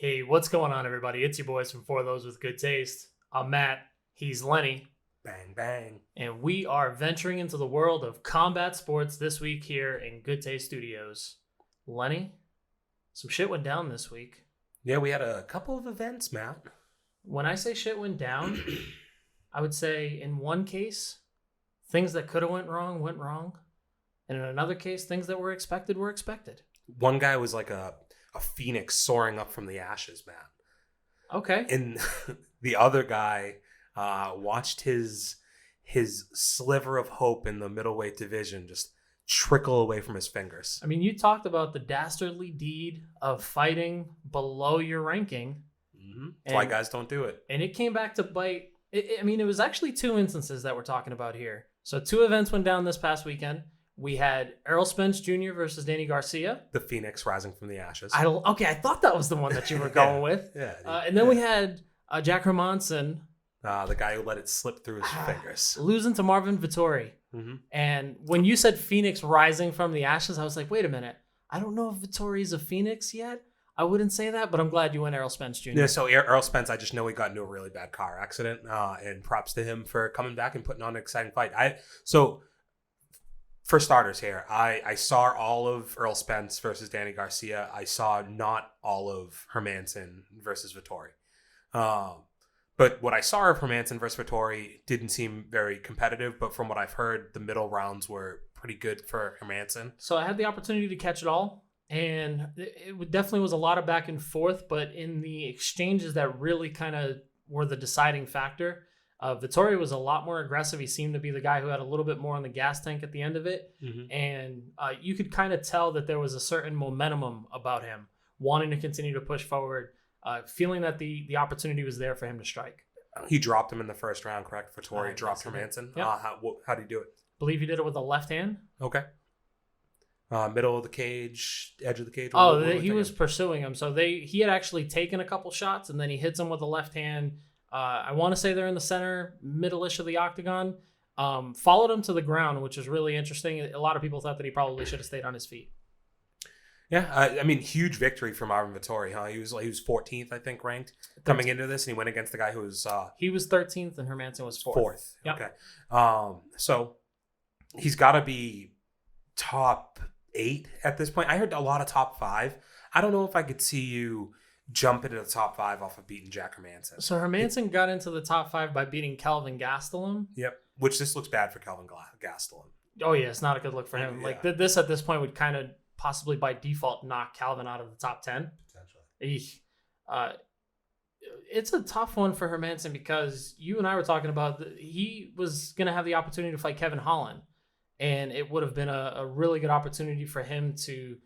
Hey, what's going on, everybody? It's your boys from For Those with Good Taste. I'm Matt. He's Lenny. Bang, bang. And we are venturing into the world of combat sports this week here in Good Taste Studios. Lenny, some shit went down this week. Yeah, we had a couple of events, Matt. When I say shit went down, I would say in one case, things that could have went wrong. And in another case, things that were expected were expected. One guy was like a phoenix soaring up from the ashes, Matt. Okay. And the other guy watched his sliver of hope in the middleweight division just trickle away from his fingers. I mean, you talked about the dastardly deed of fighting below your ranking. Mm-hmm. That's why guys don't do it. And it came back to bite. It was actually two instances that we're talking about here. So two events went down this past weekend. We had Errol Spence Jr. versus Danny Garcia. The phoenix rising from the ashes. I thought that was the one that you were going with. Yeah. And then we had Jack Hermanson. The guy who let it slip through his fingers. Losing to Marvin Vettori. Mm-hmm. And when you said Phoenix rising from the ashes, I was like, wait a minute. I don't know if Vettori's a Phoenix yet. I wouldn't say that, but I'm glad you went Errol Spence Jr. Yeah, so Errol Spence, I just know he got into a really bad car accident. And props to him for coming back and putting on an exciting fight. For starters here, I saw all of Errol Spence versus Danny Garcia. I saw not all of Hermanson versus Vettori. But what I saw of Hermanson versus Vettori didn't seem very competitive. But from what I've heard, the middle rounds were pretty good for Hermanson. So I had the opportunity to catch it all. And it definitely was a lot of back and forth. But in the exchanges that really kind of were the deciding factor, Vettori was a lot more aggressive. He seemed to be the guy who had a little bit more on the gas tank at the end of it. Mm-hmm. And you could kind of tell that there was a certain momentum about him, wanting to continue to push forward, feeling that the opportunity was there for him to strike. He dropped him in the first round, correct? Vettori dropped Hermanson. Yep. How did he do it? Believe he did it with the left hand. Okay. Middle of the cage, edge of the cage. He was pursuing him. So he had actually taken a couple shots, and then he hits him with the left hand. I want to say they're in the center, middle-ish of the octagon. Followed him to the ground, which is really interesting. A lot of people thought that he probably should have stayed on his feet. Yeah, huge victory for Marvin Vettori, huh? He was 14th, I think, ranked coming into this, and he went against the guy who was... he was 13th, and Hermanson was 4th. Yep. Okay. So he's got to be top 8 at this point. I heard a lot of top 5. I don't know if I could see you jump into the top 5 off of beating Jack Hermanson. So Hermanson got into the top 5 by beating Kelvin Gastelum. Yep, which this looks bad for Kelvin Gastelum. Oh yeah, it's not a good look for him. Yeah. Like this at this point would kind of possibly by default knock Calvin out of the top 10. Potentially. It's a tough one for Hermanson because you and I were talking about he was going to have the opportunity to fight Kevin Holland, and it would have been a really good opportunity for him to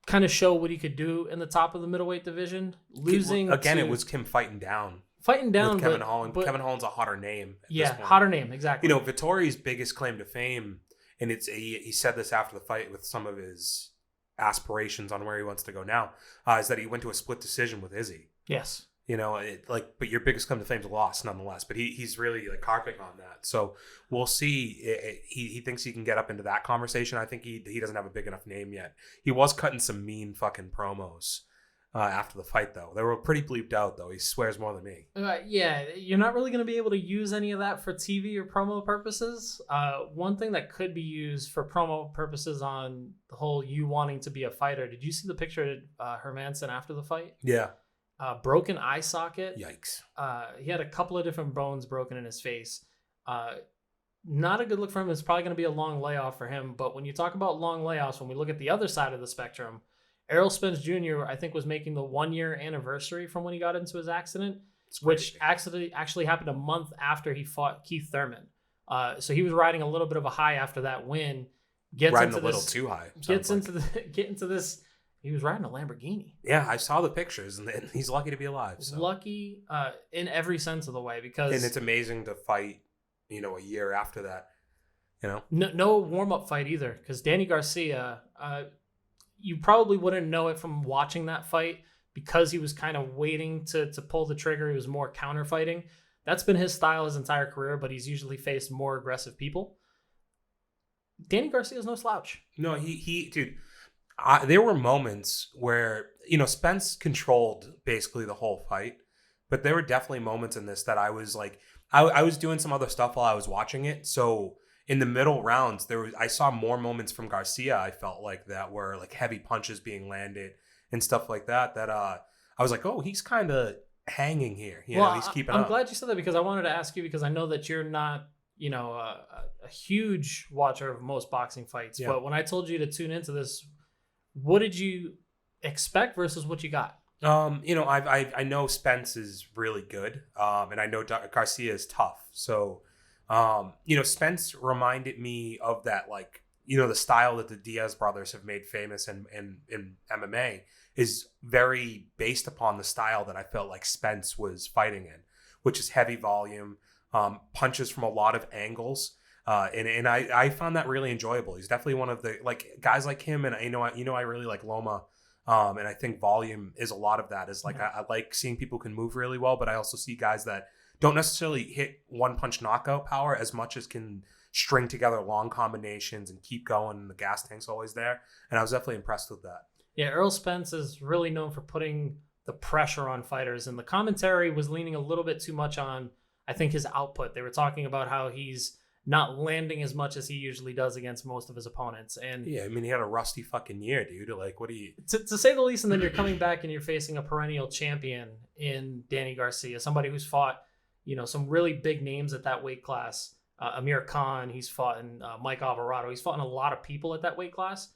kind of show what he could do in the top of the middleweight division. It was him fighting down with Kevin Holland. But Kevin Holland's a hotter name. Hotter name, exactly. Vettori's biggest claim to fame, and he said this after the fight with some of his aspirations on where he wants to go now, is that he went to a split decision with Izzy. Yes. But your biggest claim to fame is a loss nonetheless. But he's really harping on that. So we'll see. He thinks he can get up into that conversation. I think he doesn't have a big enough name yet. He was cutting some mean fucking promos after the fight, though. They were pretty bleeped out, though. He swears more than me. Yeah, you're not really going to be able to use any of that for TV or promo purposes. One thing that could be used for promo purposes on the whole you wanting to be a fighter. Did you see the picture of Hermanson after the fight? Yeah. Broken eye socket. Yikes. He had a couple of different bones broken in his face. Not a good look for him. It's probably going to be a long layoff for him. But when you talk about long layoffs, when we look at the other side of the spectrum, Errol Spence Jr., I think, was making the 1-year anniversary from when he got into his accident, which actually happened a month after he fought Keith Thurman. So he was riding a little bit of a high after that win. Riding a little too high. Get into this. He was riding a Lamborghini. Yeah, I saw the pictures, and he's lucky to be alive. So. Lucky in every sense of the way, because... And it's amazing to fight, a year after that, No warm-up fight either, because Danny Garcia, you probably wouldn't know it from watching that fight because he was kind of waiting to pull the trigger. He was more counter-fighting. That's been his style his entire career, but he's usually faced more aggressive people. Danny Garcia is no slouch. No, he dude... There were moments where, Spence controlled basically the whole fight, but there were definitely moments in this that I was like, I was doing some other stuff while I was watching it. So in the middle rounds, I saw more moments from Garcia. I felt like that were like heavy punches being landed and stuff like that. That I was like, oh, he's kind of hanging here. He's keeping up. I'm glad you said that, because I wanted to ask you, because I know that you're not, a huge watcher of most boxing fights. Yeah. But when I told you to tune into this, what did you expect versus what you got? I know Spence is really good, and I know Garcia is tough. So, Spence reminded me of that, like, the style that the Diaz brothers have made famous in MMA is very based upon the style that I felt like Spence was fighting in, which is heavy volume, punches from a lot of angles. And I found that really enjoyable. He's definitely one of the, like, guys like him. And I really like Loma. And I think volume is a lot of that. Is like, I like seeing people can move really well, but I also see guys that don't necessarily hit one punch knockout power as much as can string together long combinations and keep going. And the gas tank's always there. And I was definitely impressed with that. Yeah, Errol Spence is really known for putting the pressure on fighters, and the commentary was leaning a little bit too much on, I think, his output. They were talking about how he's not landing as much as he usually does against most of his opponents. And yeah, I mean, he had a rusty fucking year, dude. Like, what do you... To say the least, and then you're coming back and you're facing a perennial champion in Danny Garcia, somebody who's fought, some really big names at that weight class. Amir Khan, he's fought in Mike Alvarado. He's fought in a lot of people at that weight class.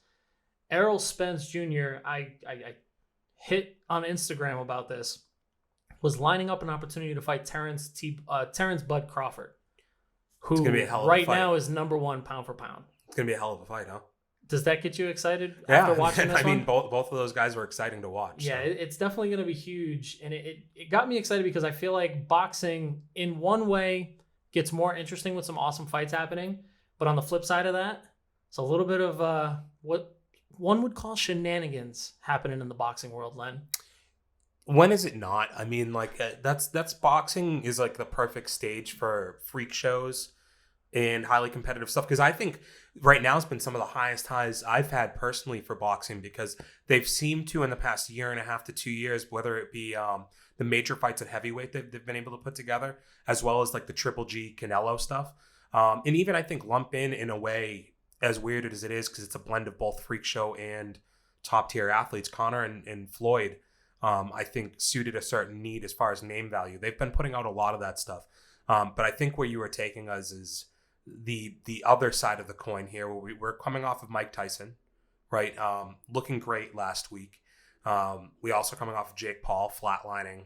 Errol Spence Jr., I hit on Instagram about this, was lining up an opportunity to fight Terrence Bud Crawford, who right now is number one pound for pound. It's going to be a hell of a fight, huh? Does that get you excited after watching this one? I mean, both of those guys were exciting to watch. Yeah, so. It's definitely going to be huge. And it got me excited because I feel like boxing, in one way, gets more interesting with some awesome fights happening. But on the flip side of that, it's a little bit of what one would call shenanigans happening in the boxing world, Len. When is it not? I mean, like, that's boxing is like the perfect stage for freak shows and highly competitive stuff. Because I think right now has been some of the highest highs I've had personally for boxing, because they've seemed to, in the past year and a half to 2 years, whether it be the major fights at heavyweight that they've been able to put together, as well as like the Triple G Canelo stuff. And even I think lump in a way, as weird as it is, because it's a blend of both freak show and top tier athletes, Conor and Floyd, I think suited a certain need as far as name value. They've been putting out a lot of that stuff. But I think where you were taking us is the other side of the coin here, where we're coming off of Mike Tyson, right? Looking great last week. We also coming off of Jake Paul flatlining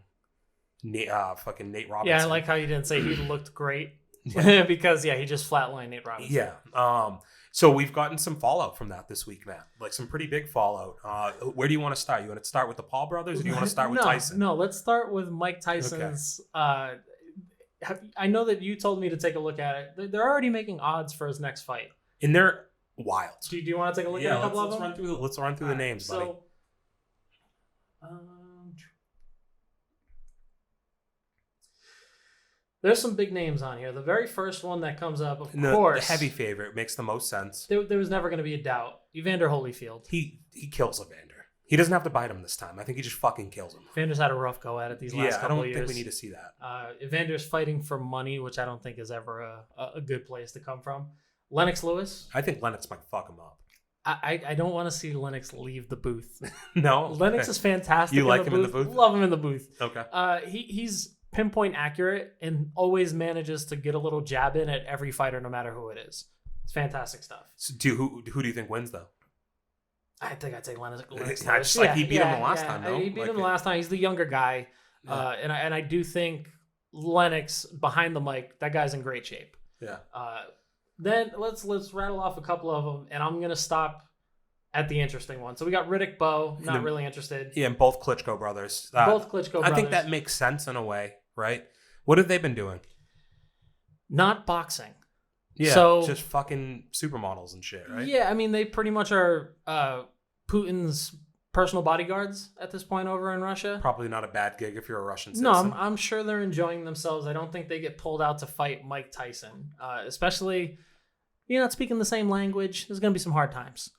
fucking Nate Robinson. Yeah, I like how you didn't say he looked great. Because he just flatlined Nate Robinson. Yeah. So we've gotten some fallout from that this week, Matt. Like some pretty big fallout. Where do you want to start? You want to start with the Paul brothers, or do you want to start with Tyson? No, let's start with Mike Tyson's. Okay. I know that you told me to take a look at it. They're already making odds for his next fight. And they're wild. Do you want to take a look at a couple of them? Let's run through the names, buddy. There's some big names on here. The very first one that comes up, of course. The heavy favorite makes the most sense. There was never going to be a doubt. Evander Holyfield. He kills Evander. He doesn't have to bite him this time. I think he just fucking kills him. Evander's had a rough go at it these last couple of years. I don't think we need to see that. Evander's fighting for money, which I don't think is ever a good place to come from. Lennox Lewis. I think Lennox might fuck him up. I don't want to see Lennox leave the booth. No? Lennox is fantastic. You like him in the booth? Love him in the booth. Okay. He's pinpoint accurate and always manages to get a little jab in at every fighter, no matter who it is. It's fantastic stuff. So who do you think wins, though? I think I'd say Lennox. He beat him the last time, though. He beat him the last time. He's the younger guy. Yeah. And I do think Lennox, behind the mic, that guy's in great shape. Yeah. Then let's rattle off a couple of them, and I'm going to stop at the interesting one. So we got Riddick Bowe, not really interested. Yeah, and both Klitschko brothers. I think that makes sense in a way, right? What have they been doing? Not boxing. Yeah, so, just fucking supermodels and shit, right? Yeah, I mean, they pretty much are Putin's personal bodyguards at this point over in Russia. Probably not a bad gig if you're a Russian citizen. No, I'm sure they're enjoying themselves. I don't think they get pulled out to fight Mike Tyson. Especially, you're not speaking the same language. There's going to be some hard times.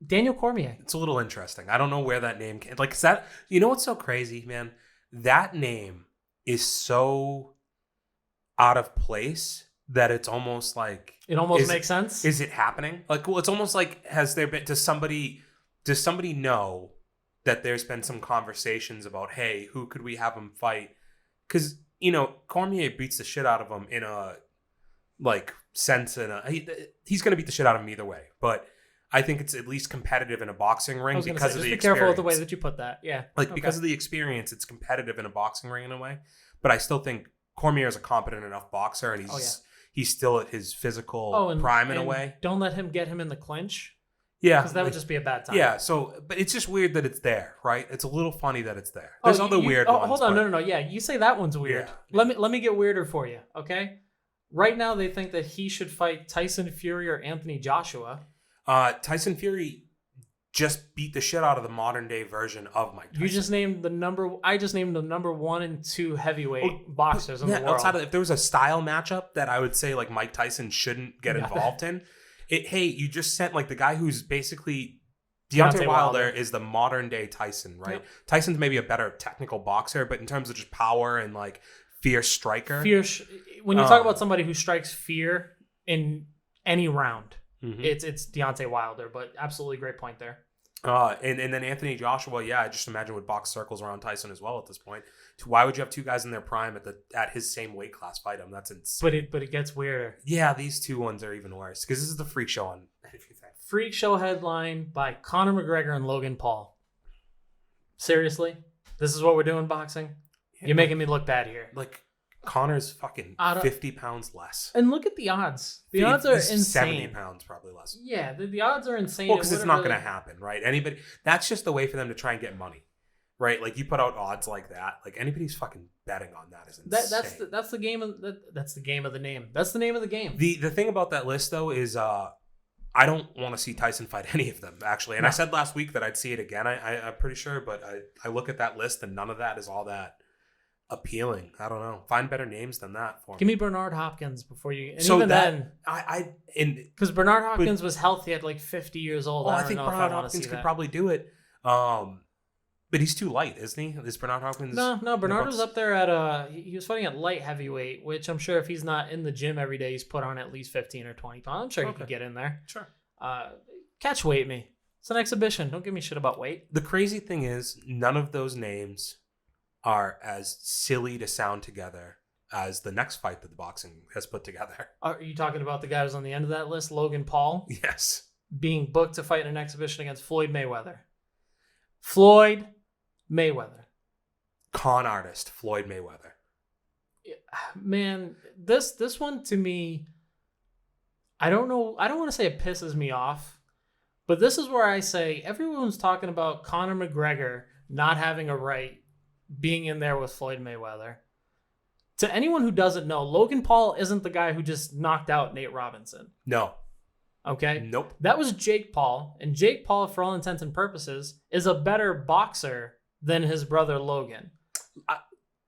Daniel Cormier. It's a little interesting. I don't know where that name came. Like, is that, you know what's so crazy, man? That name is so out of place that it's almost like, it almost makes sense. Is it happening? Like, well, it's almost like, has there been, does somebody know that there's been some conversations about, hey, who could we have him fight? Because, you know, Cormier beats the shit out of him in a like sense, he's going to beat the shit out of him either way, but I think it's at least competitive in a boxing ring because of the experience. Be careful with the way that you put that. Yeah. Like, because of the experience, it's competitive in a boxing ring in a way. But I still think Cormier is a competent enough boxer, and he's still at his physical prime in a way. Don't let him get him in the clinch. Yeah. Because that would just be a bad time. Yeah. So, but it's just weird that it's there, right? It's a little funny that it's there. There's other weird ones. Hold on. No. Yeah. You say that one's weird. Yeah. Let me get weirder for you. Okay. Right now, they think that he should fight Tyson Fury or Anthony Joshua. Tyson Fury just beat the shit out of the modern day version of Mike Tyson. I just named the number 1 and 2 heavyweight boxers in the world. Outside of, if there was a style matchup that I would say like Mike Tyson shouldn't get involved in, you just sent like the guy who's basically Deontay Wilder is the modern day Tyson, right? Yep. Tyson's maybe a better technical boxer, but in terms of just power and like fierce striker. When you talk about somebody who strikes fear in any round, it's Deontay Wilder, but absolutely great point there. And then Anthony Joshua, I just imagine would box circles around Tyson as well at this point. Why would you have two guys in their prime at his same weight class fight him? That's insane. But it gets weirder. Yeah, these two ones are even worse because this is the freak show on. Freak show headline by Conor McGregor and Logan Paul. Seriously, this is what we're doing boxing. You're making me look bad here. Like, Conor's fucking 50 pounds less. And look at the odds. The odds are insane. 70 pounds probably less. Yeah, the odds are insane. Well, because it's not going to happen, right? That's just the way for them to try and get money, right? Like, you put out odds like that, like anybody's fucking betting on that is insane. That's the game of that's the game of the name. That's the name of the game. The thing about that list though is I don't want to see Tyson fight any of them actually. And I said last week that I'd see it again. I'm pretty sure, but I look at that list and none of that is all that appealing. I don't know. Find better names than that for me. Give me Bernard Hopkins before you. And so even then, because Bernard Hopkins was healthy at like 50 years old. Well, I think Bernard Hopkins could probably do it. But he's too light, isn't he? Is Bernard Hopkins? No. Bernard was up there at he was fighting at light heavyweight, which I'm sure if he's not in the gym every day, he's put on at least 15 or 20 pounds. I'm sure he could get in there. Sure. Catch weight me. It's an exhibition. Don't give me shit about weight. The crazy thing is, none of those names are as silly to sound together as the next fight that the boxing has put together. Are you talking about the guy who's on the end of that list, Logan Paul? Yes. Being booked to fight in an exhibition against Floyd Mayweather. Floyd Mayweather. Con artist, Floyd Mayweather. Man, this one to me, I don't know. I don't want to say it pisses me off, but this is where I say everyone's talking about Conor McGregor not having a right being in there with Floyd Mayweather. To anyone who doesn't know, Logan Paul isn't the guy who just knocked out Nate Robinson. No. Okay? Nope. That was Jake Paul, and Jake Paul, for all intents and purposes, is a better boxer than his brother Logan.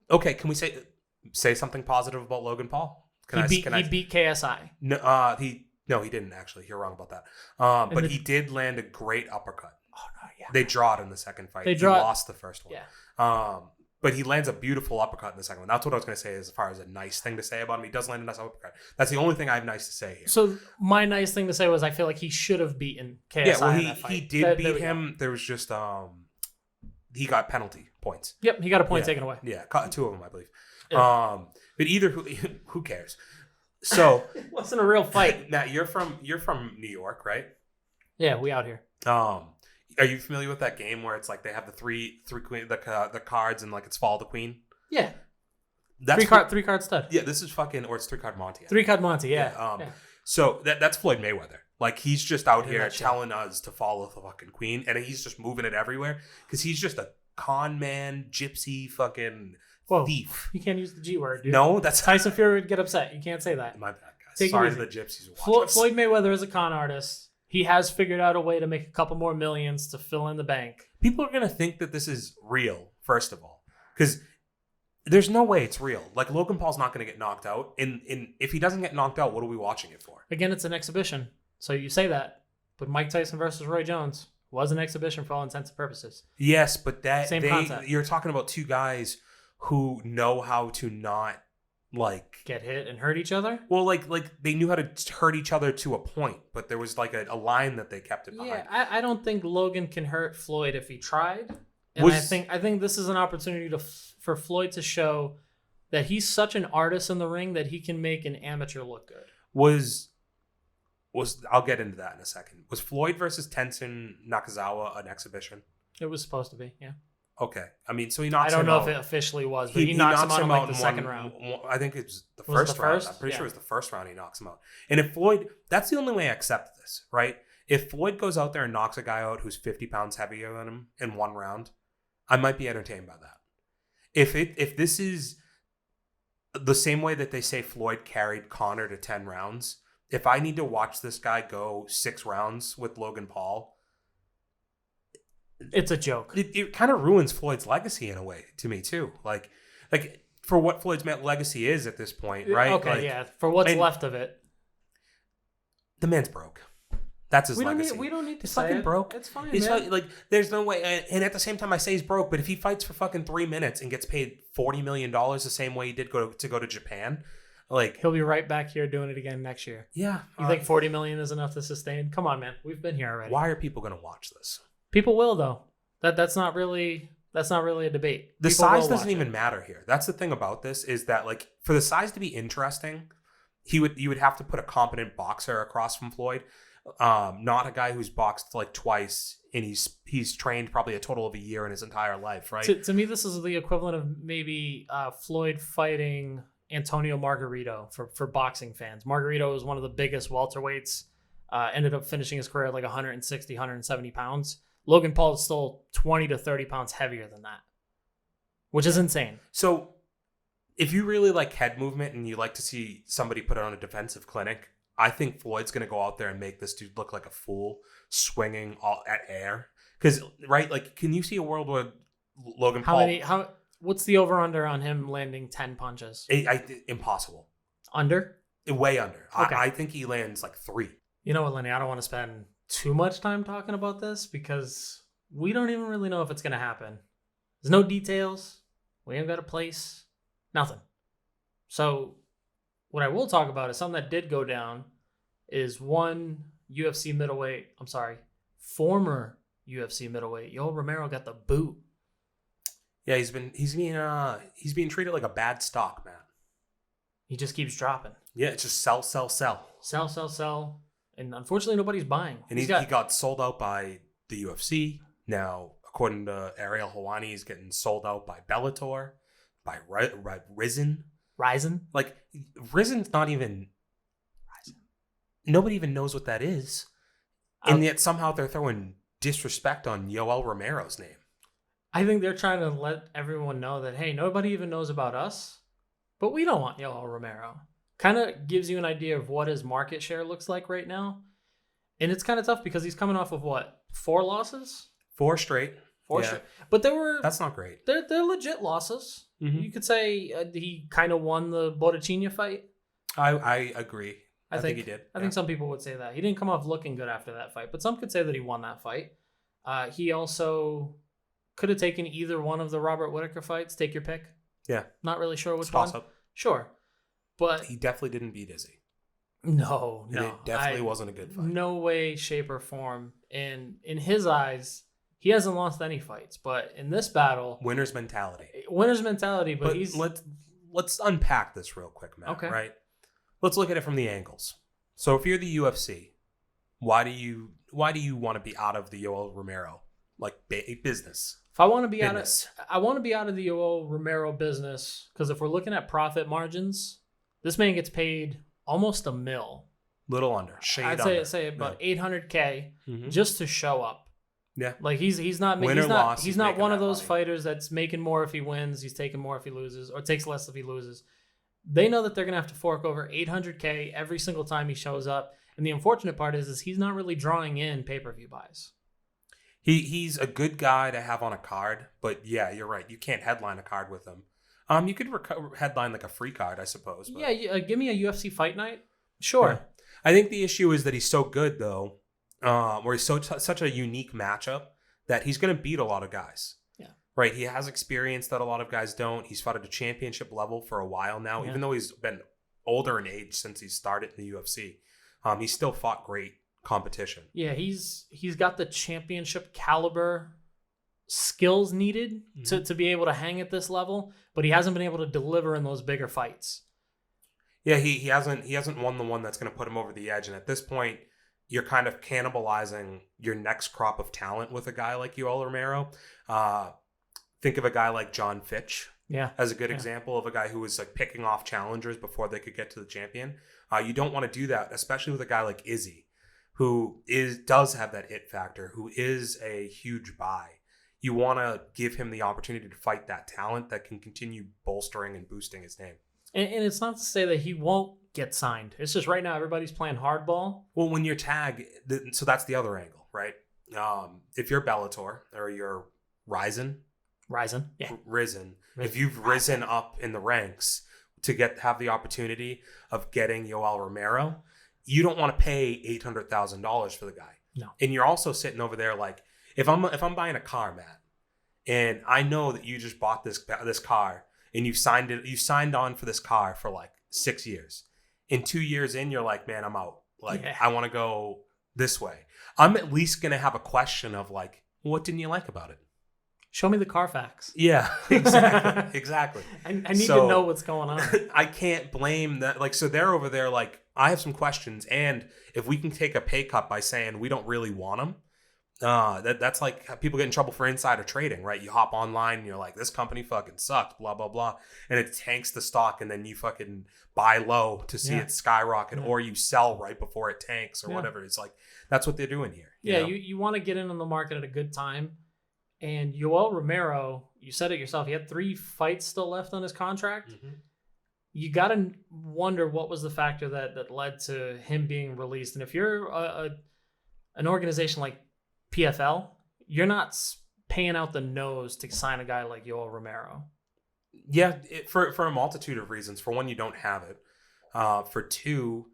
Okay, can we say something positive about Logan Paul? He beat KSI. No, he didn't actually. You're wrong about that. But he did land a great uppercut. Oh no, yeah. They drawed in the second fight. He lost the first one. Yeah. But he lands a beautiful uppercut in the second one. That's what I was going to say as far as a nice thing to say about him. He does land a nice uppercut. That's the only thing I have nice to say here. So my nice thing to say was I feel like he should have beaten KSI. Yeah, well, he did beat him. There was just he got penalty points. Yep, he got a point taken away. Yeah, 2 of them, I believe. Yeah. But either who cares? So it wasn't a real fight. Matt, you're from New York, right? Yeah, we out here. Are you familiar with that game where it's like they have the three queen the cards and like it's Follow the Queen? Yeah. That's three card stud. Yeah, this is fucking, or it's 3-card Monty. 3-card Monty, yeah. So that's Floyd Mayweather. Like, he's just out here telling us to follow the fucking queen, and he's just moving it everywhere because he's just a con man, gypsy, fucking thief. You can't use the G word, dude. No, that's Tyson Fury would get upset. You can't say that. My bad, guys. Sorry to the gypsies who watch us. Floyd Mayweather is a con artist. He has figured out a way to make a couple more millions to fill in the bank. People are going to think that this is real, first of all, because there's no way it's real. Like, Logan Paul's not going to get knocked out. And if he doesn't get knocked out, what are we watching it for? Again, it's an exhibition. So you say that. but Mike Tyson versus Roy Jones was an exhibition for all intents and purposes. Yes, but Same concept. You're talking about two guys who know how to not like get hit and hurt each other. Well, like they knew how to hurt each other to a point, but there was like a line that they kept it behind. Yeah, I don't think Logan can hurt Floyd if he tried. And I think this is an opportunity for Floyd to show that he's such an artist in the ring that he can make an amateur look good. Was I'll get into that in a second. Was Floyd versus Tenzin Nakazawa an exhibition? It was supposed to be, yeah. Okay. I mean, so he knocks him out. I don't know if it officially was, but he knocks him out in like the second round. I think it was the first round. I'm pretty sure it was the first round he knocks him out. And if Floyd, that's the only way I accept this, right? If Floyd goes out there and knocks a guy out who's 50 pounds heavier than him in one round, I might be entertained by that. If this is the same way that they say Floyd carried Conor to 10 rounds, if I need to watch this guy go 6 rounds with Logan Paul, it's a joke. It kind of ruins Floyd's legacy in a way to me too. Like for what Floyd's legacy is at this point, right? Okay, yeah. For what's left of it, the man's broke. That's his legacy. We don't need to he's say fucking it. broke. It's fine. He's man. like there's no way. And at the same time, I say he's broke. But if he fights for fucking 3 minutes and gets paid $40 million the same way he did go to Japan, like he'll be right back here doing it again next year. Yeah. You think $40 million is enough to sustain? Come on, man. We've been here already. Why are people going to watch this? People will though. That's not really a debate. The size doesn't even matter here. That's the thing about this is that like for the size to be interesting, you would have to put a competent boxer across from Floyd. Not a guy who's boxed like twice and he's trained probably a total of a year in his entire life, right? To me, this is the equivalent of maybe Floyd fighting Antonio Margarito for boxing fans. Margarito was one of the biggest welterweights, ended up finishing his career at like 160, 170 pounds. Logan Paul is still 20 to 30 pounds heavier than that, which is insane. So if you really like head movement and you like to see somebody put on a defensive clinic, I think Floyd's going to go out there and make this dude look like a fool, swinging all at air. Because, right, like, can you see a world where Logan Paul... What's the over-under on him landing 10 punches? Impossible. Under? Way under. Okay. I think he lands like 3. You know what, Lenny? I don't want to spend too much time talking about this because we don't even really know if it's going to happen. There's no details. We ain't got a place. Nothing. So... what I will talk about is something that did go down is former UFC middleweight, Yoel Romero got the boot. Yeah, he's being treated like a bad stock, man. He just keeps dropping. Yeah, it's just sell. Sell. And unfortunately nobody's buying. And he got sold out by the UFC. Now, according to Ariel Helwani, he's getting sold out by Bellator, by Rizin. Ryzen? Like, Rizen's not even... Ryzen. Nobody even knows what that is. And yet somehow they're throwing disrespect on Yoel Romero's name. I think they're trying to let everyone know that, hey, nobody even knows about us, but we don't want Yoel Romero. Kind of gives you an idea of what his market share looks like right now. And it's kind of tough because he's coming off of what? 4 losses? 4 straight. Four straight. But that's not great. They're legit losses. Mm-hmm. You could say he kind of won the Botticina fight. I agree. I think he did. I think some people would say that. He didn't come off looking good after that fight, but some could say that he won that fight. He also could have taken either one of the Robert Whittaker fights. Take your pick. Yeah. Not really sure which Toss one. Up. Sure. But he definitely didn't beat Izzy. No. It definitely wasn't a good fight. No way, shape, or form. And in his eyes, he hasn't lost any fights. But in this battle... Winner's mentality. But he's... Let's unpack this real quick, Matt. Okay. Right? Let's look at it from the angles. So if you're the UFC, why do you want to be out of the Yoel Romero business? If I want to be out of the Yoel Romero business, because if we're looking at profit margins, this man gets paid almost $1 million. Little under. I'd say about $800K just to show up. Yeah. Like he's not one of those fighters that's making more if he wins, he's taking more if he loses, or takes less if he loses. They know that they're gonna have to fork over $800K every single time he shows up. And the unfortunate part is he's not really drawing in pay-per-view buys. He's a good guy to have on a card, but yeah, you're right. You can't headline a card with him. You could headline like a free card, I suppose. But. Yeah, give me a UFC fight night. Sure. Yeah. I think the issue is that he's so good, though. where he's such a unique matchup that he's going to beat a lot of guys. Yeah. Right. He has experience that a lot of guys don't. He's fought at a championship level for a while now, even though he's been older in age since he started in the UFC. He's still fought great competition. Yeah, he's got the championship caliber skills needed to be able to hang at this level, but he hasn't been able to deliver in those bigger fights. Yeah, he hasn't won the one that's going to put him over the edge. And at this point, you're kind of cannibalizing your next crop of talent with a guy like Yoel Romero. Think of a guy like John Fitch as a good example of a guy who was like picking off challengers before they could get to the champion. You don't want to do that, especially with a guy like Izzy, who does have that it factor, who is a huge buy. You want to give him the opportunity to fight that talent that can continue bolstering and boosting his name. And it's not to say that he won't get signed. It's just right now everybody's playing hardball. Well, when you're tag, so that's the other angle, right? If you're Bellator or you're Risen, if you've risen up in the ranks to have the opportunity of getting Yoel Romero, you don't want to pay $800,000 for the guy. No. And you're also sitting over there like, if I'm buying a car, Matt, and I know that you just bought this car and you signed on for this car for like 6 years. In 2 years in, you're like, man, I'm out. Like, I want to go this way. I'm at least going to have a question of like, what didn't you like about it? Show me the Carfax. Yeah, exactly. I need to know what's going on. I can't blame that. Like, so they're over there like, I have some questions. And if we can take a pay cut by saying we don't really want them, that's like people get in trouble for insider trading, right? You hop online and you're like, this company fucking sucks, blah, blah, blah. And it tanks the stock and then you fucking buy low to see it skyrocket or you sell right before it tanks or whatever. It's like, that's what they're doing here. You want to get in on the market at a good time. And Yoel Romero, you said it yourself, he had 3 fights still left on his contract. Mm-hmm. You got to wonder what was the factor that led to him being released. And if you're an organization like PFL, you're not paying out the nose to sign a guy like Yoel Romero. Yeah, for a multitude of reasons. For one, you don't have it. For two,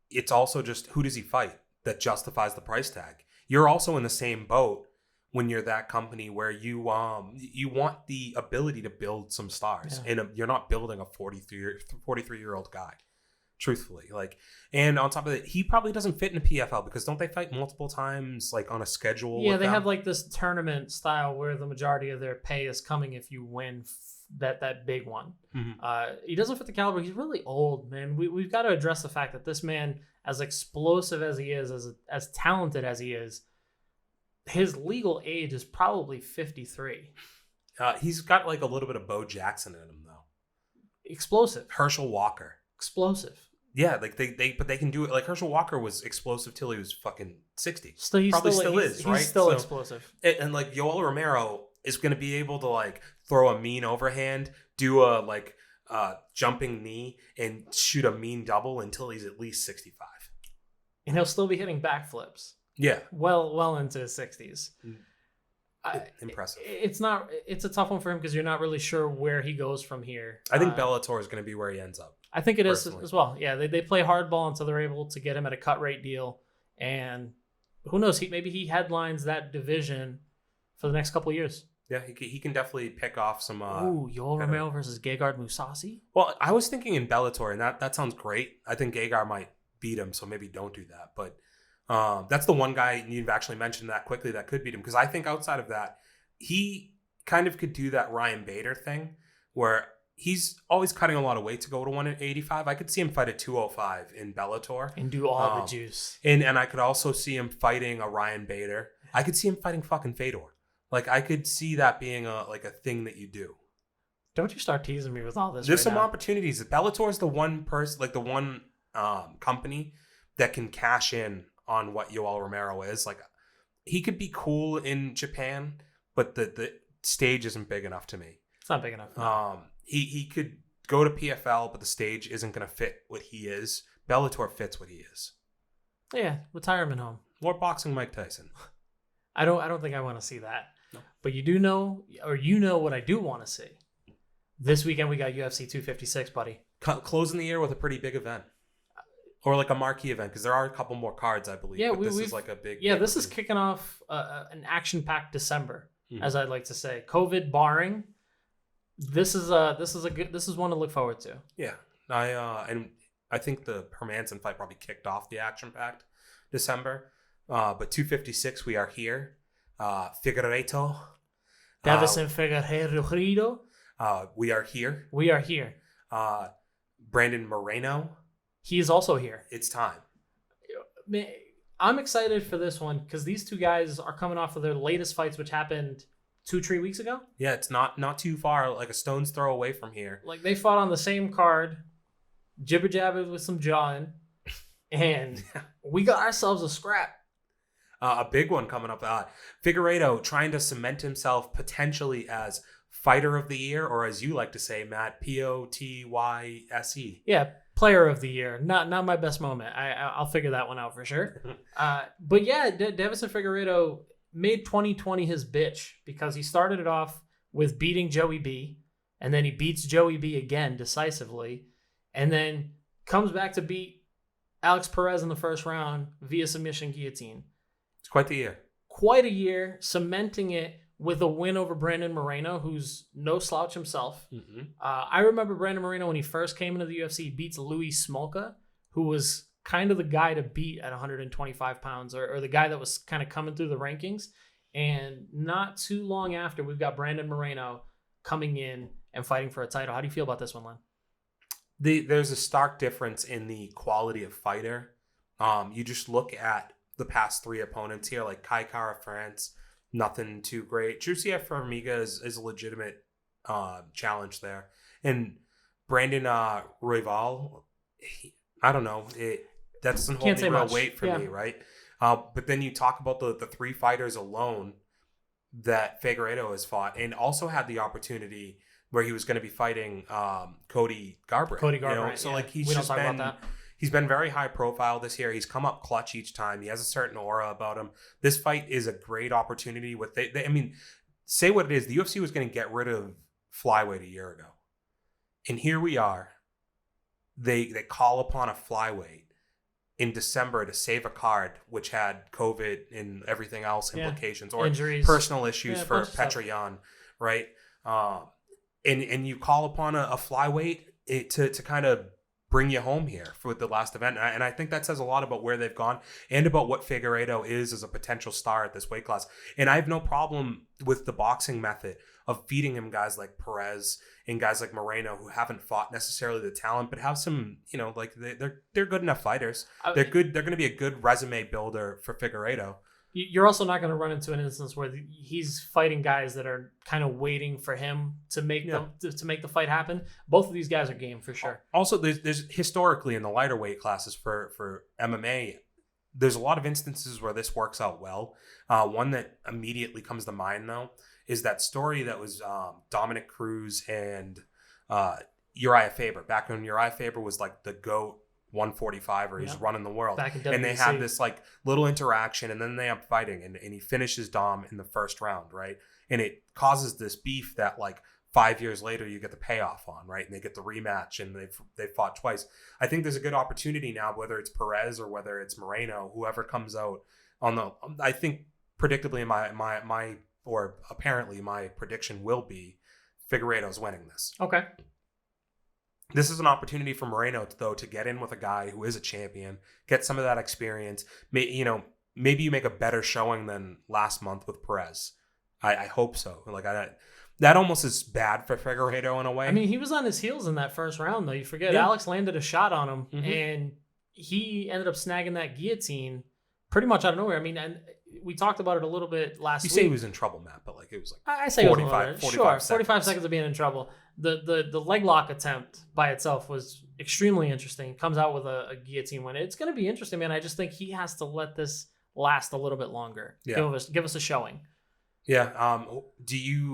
it's also just who does he fight that justifies the price tag. You're also in the same boat when you're that company where you want the ability to build some stars, and you're not building a 43-year-old guy. Truthfully, like, and on top of it, he probably doesn't fit in a PFL because don't they fight multiple times, like on a schedule? Yeah, they have like this tournament style where the majority of their pay is coming if you win that big one. Mm-hmm. He doesn't fit the caliber. He's really old, man. We've got to address the fact that this man, as explosive as he is, as talented as he is, his legal age is probably 53. He's got like a little bit of Bo Jackson in him though. Explosive. Herschel Walker. Explosive. Yeah, like they can do it. Like Herschel Walker was explosive till he was fucking 60. He probably still is, right? He's still explosive. And like Yoel Romero is going to be able to like throw a mean overhand, do a like jumping knee, and shoot a mean double until he's at least 65. And he'll still be hitting backflips. Yeah. Well into his 60s. Impressive. It's a tough one for him because you're not really sure where he goes from here. I think Bellator is going to be where he ends up. I think it is as well. Yeah, they play hardball until they're able to get him at a cut rate deal. And who knows, maybe he headlines that division for the next couple of years. Yeah, he can definitely pick off some... Yoel Romero versus Gegard Mousasi? Well, I was thinking in Bellator, and that sounds great. I think Gegard might beat him, so maybe don't do that. But that's the one guy you've actually mentioned that quickly that could beat him. Because I think outside of that, he kind of could do that Ryan Bader thing where he's always cutting a lot of weight to go to 185. I could see him fight at 205 in Bellator. And do all the juice. And I could also see him fighting a Ryan Bader. I could see him fighting fucking Fedor. Like, I could see that being a thing that you do. Don't you start teasing me with all this. There's some opportunities. Bellator is the one person, like the one company that can cash in on what Yoel Romero is. Like, he could be cool in Japan, but the stage isn't big enough to me. It's not big enough. No. He could go to PFL, but the stage isn't going to fit what he is. Bellator fits what he is. Yeah, retirement home. More boxing Mike Tyson. I don't think I want to see that. No. But you know what I do want to see. This weekend we got UFC 256, buddy. Closing the year with a pretty big event. Or like a marquee event, because there are a couple more cards, I believe. Yeah, but this is like a big. Yeah, this is kicking off an action-packed December, Mhm. as I'd like to say. COVID barring, this is one to look forward to. Yeah, I think the Hermanson fight probably kicked off the action-packed December. But 256, we are here. Figueiredo. Deiveson Figueiredo. We are here. We are here. Brandon Moreno. He is also here. It's time. Man, I'm excited for this one because these two guys are coming off of their latest fights, which happened 2-3 weeks ago. Yeah, it's not too far, like a stone's throw away from here. Like they fought on the same card, jibber jabber with some jawing, and we got ourselves a scrap. A big one coming up. Figueiredo trying to cement himself potentially as fighter of the year, or as you like to say, Matt, POTYSE. Yeah, player of the year. Not my best moment. I'll figure that one out for sure. But yeah, Deiveson Figueiredo made 2020 his bitch because he started it off with beating Joey B, and then he beats Joey B again decisively, and then comes back to beat Alex Perez in the first round via submission guillotine. It's quite the year. Quite a year, cementing it with a win over Brandon Moreno, who's no slouch himself. Mm-hmm. I remember Brandon Moreno when he first came into the UFC, beats Louis Smolka, who was kind of the guy to beat at 125 pounds, or the guy that was kind of coming through the rankings. And not too long after, we've got Brandon Moreno coming in and fighting for a title. How do you feel about this one, Len? There's a stark difference in the quality of fighter. You just look at the past three opponents here, like Kai Kara France, nothing too great. Jussier Formiga is a legitimate challenge there. And Brandon Royval, I don't know. That doesn't hold any real weight for me, right? But then you talk about the three fighters alone that Figueiredo has fought, and also had the opportunity where he was going to be fighting Cody Garbrandt. So like he's been very high profile this year. He's come up clutch each time. He has a certain aura about him. This fight is a great opportunity. I mean, say what it is. The UFC was going to get rid of flyweight a year ago, and here we are. They call upon a flyweight in December to save a card which had COVID and everything else implications, or injuries, personal issues for Petroyan, right? And you call upon a flyweight to kind of bring you home here for the last event. And I think that says a lot about where they've gone and about what Figueiredo is as a potential star at this weight class. And I have no problem with the boxing method of feeding him guys like Perez and guys like Moreno, who haven't fought necessarily the talent, but have some, like they're good enough fighters. They're good. They're going to be a good resume builder for Figueiredo. You're also not going to run into an instance where he's fighting guys that are kind of waiting for him to make to make the fight happen. Both of these guys are game for sure. Also, there's historically in the lighter weight classes for MMA, there's a lot of instances where this works out well. One that immediately comes to mind, though, is that story that was Dominic Cruz and Uriah Faber. Back when Uriah Faber was like the GOAT 145, or he's running the world, and they had this like little interaction, and then they end up fighting, and he finishes Dom in the first round, right? And it causes this beef that like 5 years later you get the payoff on, right? And they get the rematch, and they've fought twice. I think there's a good opportunity now, whether it's Perez or whether it's Moreno, whoever comes out on the. I think predictably apparently my prediction will be Figueiredo's winning this. Okay. This is an opportunity for Moreno, though, to get in with a guy who is a champion, get some of that experience. Maybe you make a better showing than last month with Perez. I hope so. Like that almost is bad for Figueiredo in a way. I mean, he was on his heels in that first round, though. You forget Alex landed a shot on him, and he ended up snagging that guillotine pretty much out of nowhere. I mean, and we talked about it a little bit last week. You say he was in trouble, Matt, but like it was like I say 45 seconds of being in trouble. The leg lock attempt by itself was extremely interesting. Comes out with a guillotine win. It's going to be interesting, man. I just think he has to let this last a little bit longer. Yeah. Give us a showing. Yeah.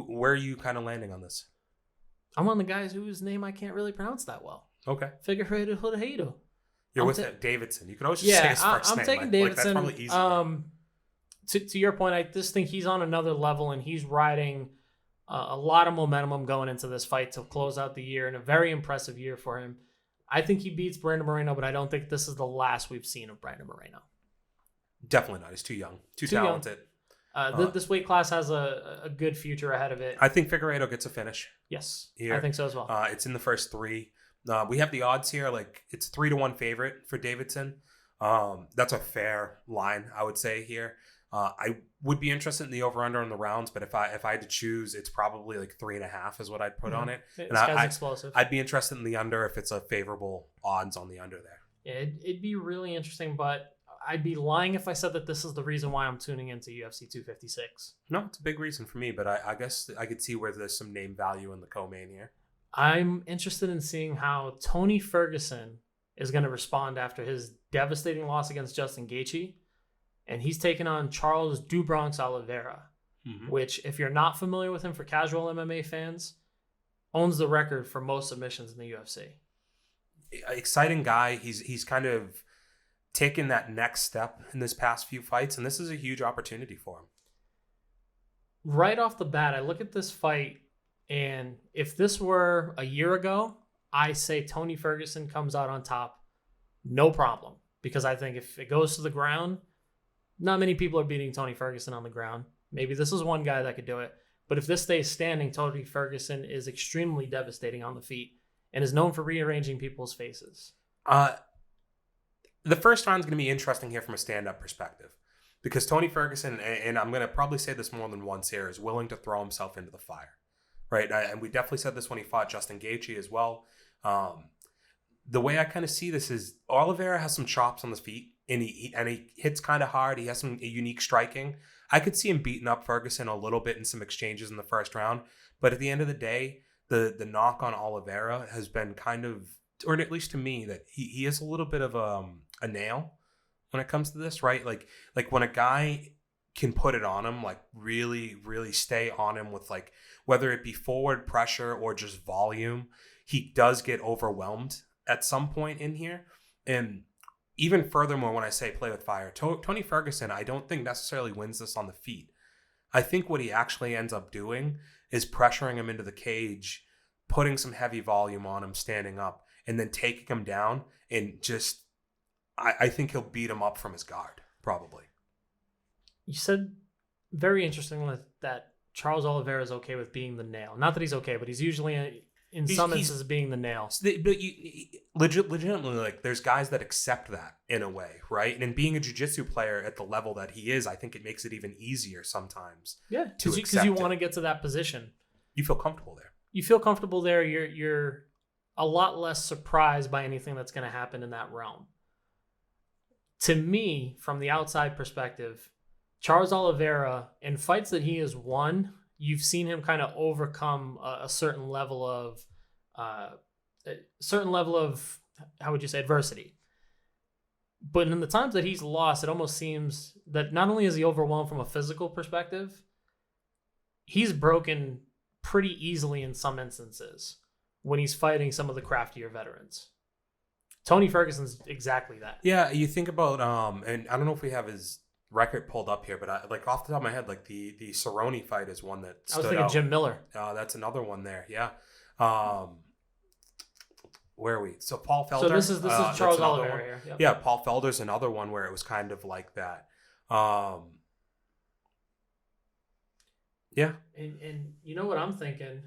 Where are you kind of landing on this? I'm on the guys whose name I can't really pronounce that well. Okay. Figueiredo. You're with it, Davidson. You can always just say his first name. I'm taking Davidson. That's probably easier. To your point, I just think he's on another level, and he's riding a lot of momentum going into this fight to close out the year, and a very impressive year for him. I think he beats Brandon Moreno, but I don't think this is the last we've seen of Brandon Moreno. Definitely not. He's too young. Too talented. This weight class has a good future ahead of it. I think Figueiredo gets a finish. Yes, here. I think so as well. It's in the first 3. We have the odds here. Like, it's 3-1 favorite for Deiveson. That's a fair line, I would say here. I would be interested in the over/under on the rounds, but if I had to choose, it's probably like 3.5 is what I'd put on it. This guy's explosive. I'd be interested in the under if it's a favorable odds on the under there. Yeah, it'd be really interesting, but I'd be lying if I said that this is the reason why I'm tuning into UFC 256. No, it's a big reason for me, but I guess I could see where there's some name value in the co-main here. I'm interested in seeing how Tony Ferguson is going to respond after his devastating loss against Justin Gaethje. And he's taken on Charles Oliveira, which, if you're not familiar with him for casual MMA fans, owns the record for most submissions in the UFC. Exciting guy. He's kind of taken that next step in this past few fights, and this is a huge opportunity for him. Right off the bat, I look at this fight, and if this were a year ago, I say Tony Ferguson comes out on top, no problem. Because I think if it goes to the ground, not many people are beating Tony Ferguson on the ground. Maybe this is one guy that could do it. But if this stays standing, Tony Ferguson is extremely devastating on the feet and is known for rearranging people's faces. The first round is going to be interesting here from a stand-up perspective because Tony Ferguson, and I'm going to probably say this more than once here, is willing to throw himself into the fire, right? And we definitely said this when he fought Justin Gaethje as well. The way I kind of see this is Oliveira has some chops on his feet, and he hits kind of hard. He has some unique striking. I could see him beating up Ferguson a little bit in some exchanges in the first round, but at the end of the day, the knock on Oliveira has been kind of, or at least to me, that he is a little bit of a nail when it comes to this, right? Like when a guy can put it on him, like really, really stay on him with like, whether it be forward pressure or just volume, he does get overwhelmed at some point in here. And even furthermore, when I say play with fire, Tony Ferguson, I don't think necessarily wins this on the feet. I think what he actually ends up doing is pressuring him into the cage, putting some heavy volume on him, standing up, and then taking him down. And just, I think he'll beat him up from his guard, probably. You said very interesting that Charles Oliveira is okay with being the nail. Not that he's okay, but he's usually in some instances being the nail. But legitimately, like, there's guys that accept that in a way, right? And in being a jiu-jitsu player at the level that he is, I think it makes it even easier sometimes. Yeah, because you want to get to that position. You feel comfortable there. You feel comfortable there. You're a lot less surprised by anything that's going to happen in that realm. To me, from the outside perspective, Charles Oliveira, in fights that he has won, you've seen him kind of overcome a certain level of how would you say, adversity. But in the times that he's lost, it almost seems that not only is he overwhelmed from a physical perspective, he's broken pretty easily in some instances when he's fighting some of the craftier veterans. Tony Ferguson's exactly that. Yeah, you think about and I don't know if we have his record pulled up here, but off the top of my head, like the Cerrone fight is one that stood out. I was thinking Jim Miller. That's another one there. Yeah. Where are we? So Paul Felder. So this is Charles Oliveira here. Yep. Yeah, Paul Felder's another one where it was kind of like that. Yeah. And you know what I'm thinking?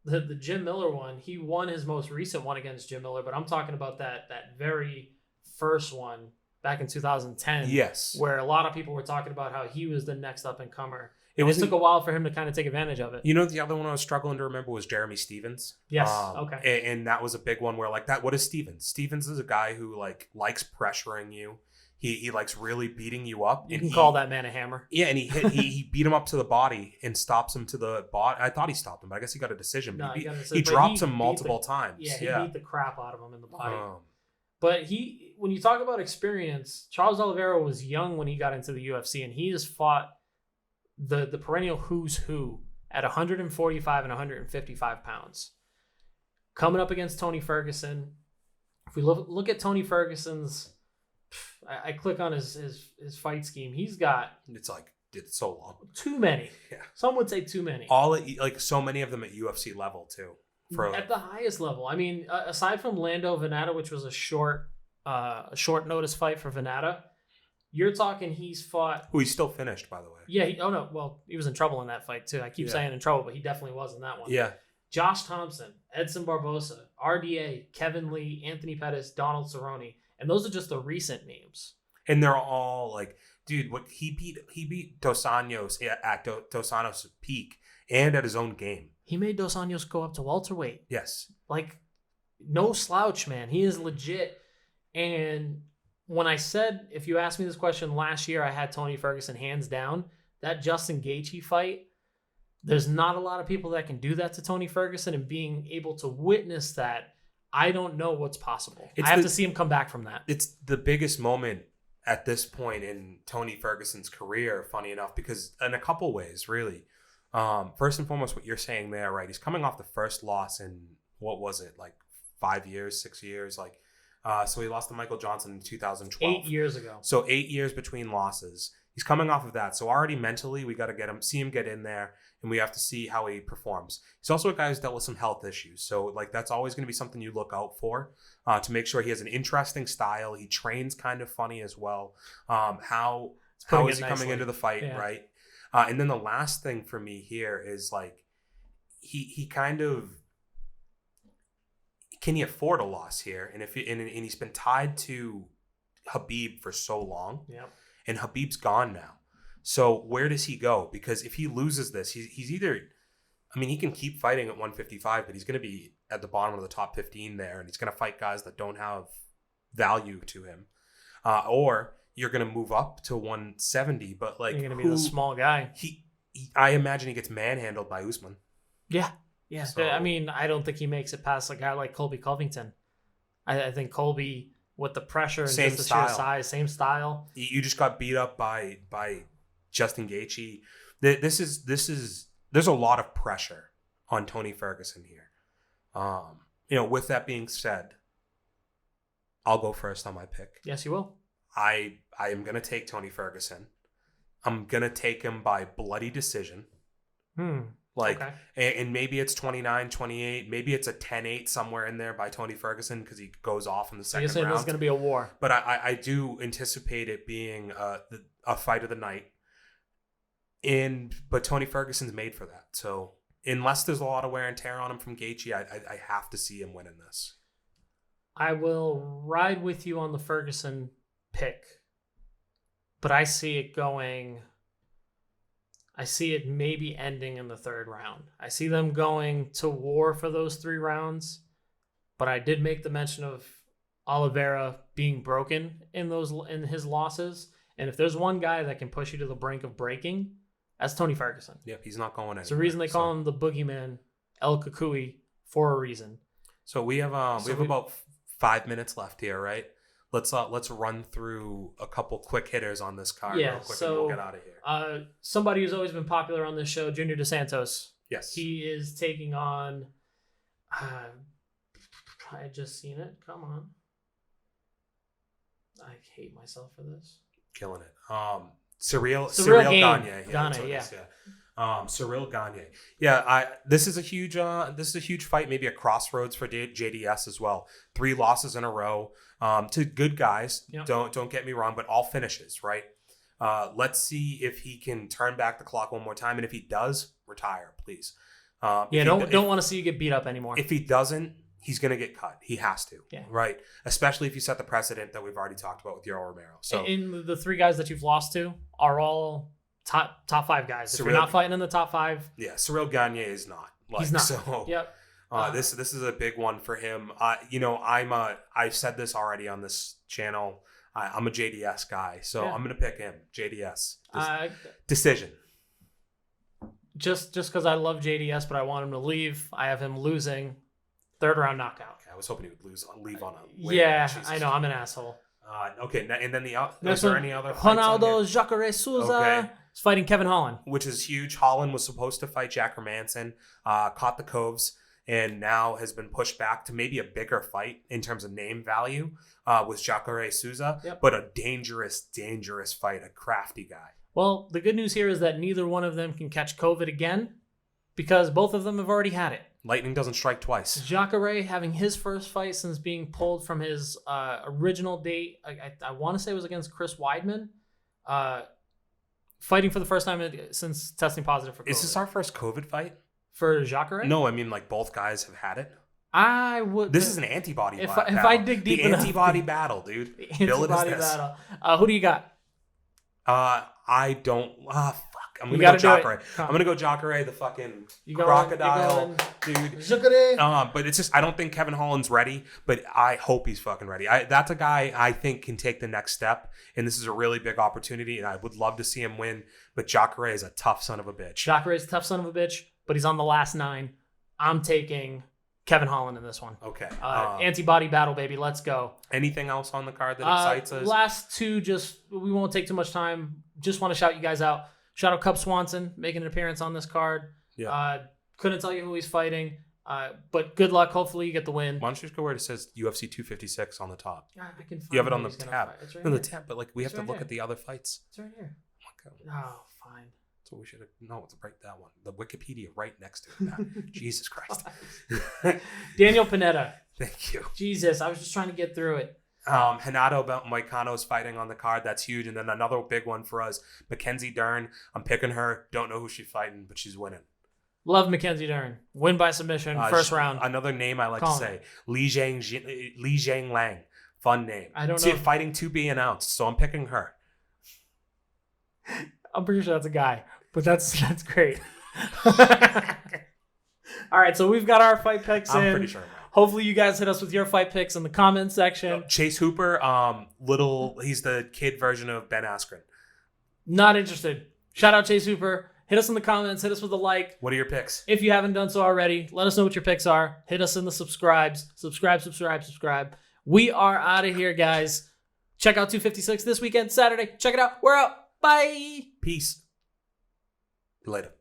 The Jim Miller one, he won his most recent one against Jim Miller, but I'm talking about that very first one back in 2010. Yes. Where a lot of people were talking about how he was the next up and comer. It took a while for him to kind of take advantage of it. You know, the other one I was struggling to remember was Jeremy Stevens. Yes. Okay. And that was a big one where like that. What is Stevens? Stevens is a guy who like likes pressuring you. He likes really beating you up. You can call that man a hammer. Yeah, and he beat him up to the body and stops him to the body. I thought he stopped him, but I guess he got a decision. No, he drops him multiple times. Yeah, he beat the crap out of him in the body. But when you talk about experience, Charles Oliveira was young when he got into the UFC, and he has fought the perennial who's who at 145 and 155 pounds. Coming up against Tony Ferguson, if we look at Tony Ferguson's, I click on his fight scheme. He's got it's so long. Too many. Yeah. Some would say too many. So many of them at UFC level too. At the highest level. I mean, aside from Lando Venata, which was a short notice fight for Venata, you're talking he's fought. Who he still finished, by the way. Yeah. He was in trouble in that fight too. I keep saying in trouble, but he definitely was in that one. Yeah. Josh Thompson, Edson Barbosa, RDA, Kevin Lee, Anthony Pettis, Donald Cerrone, and those are just the recent names. And they're all like, dude, what he beat Dos Anjos at Dos Anjos' peak and at his own game. He made Dos Anjos go up to welterweight. Yes. Like, no slouch, man. He is legit. And when I said, if you asked me this question last year, I had Tony Ferguson hands down. That Justin Gaethje fight, there's not a lot of people that can do that to Tony Ferguson, and being able to witness that, I don't know what's possible. I have to see him come back from that. It's the biggest moment at this point in Tony Ferguson's career, funny enough, because in a couple ways, really. First and foremost, what you're saying there, right? He's coming off the first loss in, what was it, like 5 years, 6 years? So he lost to Michael Johnson in 2012. 8 years ago. So 8 years between losses. He's coming off of that. So already mentally, we got to see him get in there, and we have to see how he performs. He's also a guy who's dealt with some health issues. So that's always going to be something you look out for, to make sure he has an interesting style. He trains kind of funny as well. How is he coming into the fight, right? And then the last thing for me here is he kind of, can he afford a loss here? And and he's been tied to Khabib for so long. Yep. And Khabib's gone now. So where does he go? Because if he loses this, he's either, I mean, he can keep fighting at 155, but he's going to be at the bottom of the top 15 there, and he's going to fight guys that don't have value to him. Or you're going to move up to 170, but you're going to be the small guy. I imagine he gets manhandled by Usman. Yeah. Yeah. So, I mean, I don't think he makes it past a guy like Colby Covington. I think Colby, with the pressure and just the sheer size, same style. You just got beat up by Justin Gaethje. There's a lot of pressure on Tony Ferguson here. With that being said, I'll go first on my pick. Yes, you will. I am gonna take Tony Ferguson. I'm gonna take him by bloody decision. Okay. And maybe it's 29-28. Maybe it's a 10-8 somewhere in there by Tony Ferguson because he goes off in the second round. You're saying there's going to be a war. But I do anticipate it being a fight of the night. But Tony Ferguson's made for that. So unless there's a lot of wear and tear on him from Gaethje, I have to see him winning this. I will ride with you on the Ferguson pick. But I see it maybe ending in the third round. I see them going to war for those 3 rounds, but I did make the mention of Oliveira being broken in his losses. And if there's one guy that can push you to the brink of breaking, that's Tony Ferguson. Yep, he's not going anywhere. It's the reason they call him the boogeyman, El Kukui, for a reason. So we have about 5 minutes left here, right? Let's run through a couple quick hitters on this card real quick, and we'll get out of here. Somebody who's always been popular on this show, Junior Dos Santos. Yes. He is taking on... I had just seen it. Come on. I hate myself for this. Killing it. Cyril Gane. Gane, Cyril Gane. Yeah, this is a huge fight, maybe a crossroads for JDS as well. 3 losses in a row to good guys. Yep. Don't get me wrong, but all finishes, right? Let's see if he can turn back the clock one more time, and if he does, retire, please. Don't want to see you get beat up anymore. If he doesn't, he's going to get cut. He has to, yeah. Right? Especially if you set the precedent that we've already talked about with Yoel Romero. So, in the 3 guys that you've lost to are all top 5 guys. If you're not fighting in the top 5, Cyril Gane is not. He's not. So, yep. This is a big one for him. I've said this already on this channel. I'm a JDS guy, so I'm going to pick him. JDS decision. Just because I love JDS, but I want him to leave. I have him losing 3rd round knockout. Okay, I was hoping he would leave on a win. Yeah, I know. I'm an asshole. Okay, and then is there any other? Ronaldo Jacare Souza is fighting Kevin Holland, which is huge. Holland was supposed to fight Jack Hermanson, caught the coves, and now has been pushed back to maybe a bigger fight in terms of name value with Jacare Souza, but a dangerous fight, a crafty guy. Well, the good news here is that neither one of them can catch COVID again because both of them have already had it. Lightning doesn't strike twice. Jacare having his first fight since being pulled from his original date. I want to say it was against Chris Weidman. Fighting for the first time since testing positive for COVID. Is this our first COVID fight? For Jacare? No, I mean like both guys have had it. I would. This is an antibody battle. If I dig deep enough. The antibody battle, dude. The antibody battle. Who do you got? I don't. Fuck. I'm gonna go Jacare. I'm gonna go Jacare, the fucking crocodile, dude. Jacare. But it's just I don't think Kevin Holland's ready. But I hope he's fucking ready. That's a guy I think can take the next step, and this is a really big opportunity, and I would love to see him win. But Jacare is a tough son of a bitch. Jacare is a tough son of a bitch, but he's on the last 9. I'm taking Kevin Holland in this one. Okay. Antibody battle, baby. Let's go. Anything else on the card that excites us? Last 2, we won't take too much time. Just want to shout you guys out. Shout out Cub Swanson making an appearance on this card. Yeah. Couldn't tell you who he's fighting, but good luck. Hopefully you get the win. Why don't you just go where it says UFC 256 on the top? I can find you have it on the tab. It's right on the here. tab, but like we have to look at the other fights. It's right here. Okay. Oh, fine. So we should have. No, it's right that one. The Wikipedia right next to it. Now. Jesus Christ. Daniel Pineda. Thank you. Jesus, I was just trying to get through it. Hanato Moicano's fighting on the card. That's huge. And then another big one for us, Mackenzie Dern. I'm picking her. Don't know who she's fighting, but she's winning. Love Mackenzie Dern. Win by submission, first round. Another name I like to say, Li Jiang Lang. Fun name. I don't know. Fighting to be announced, so I'm picking her. I'm pretty sure that's a guy, but that's great. All right, so we've got our fight picks in. I'm pretty sure. Hopefully you guys hit us with your fight picks in the comment section. Chase Hooper, he's the kid version of Ben Askren. Not interested. Shout out Chase Hooper. Hit us in the comments. Hit us with a like. What are your picks? If you haven't done so already, let us know what your picks are. Hit us in the subscribes. Subscribe. We are out of here, guys. Check out 256 this weekend, Saturday. Check it out. We're out. Bye. Peace. Later.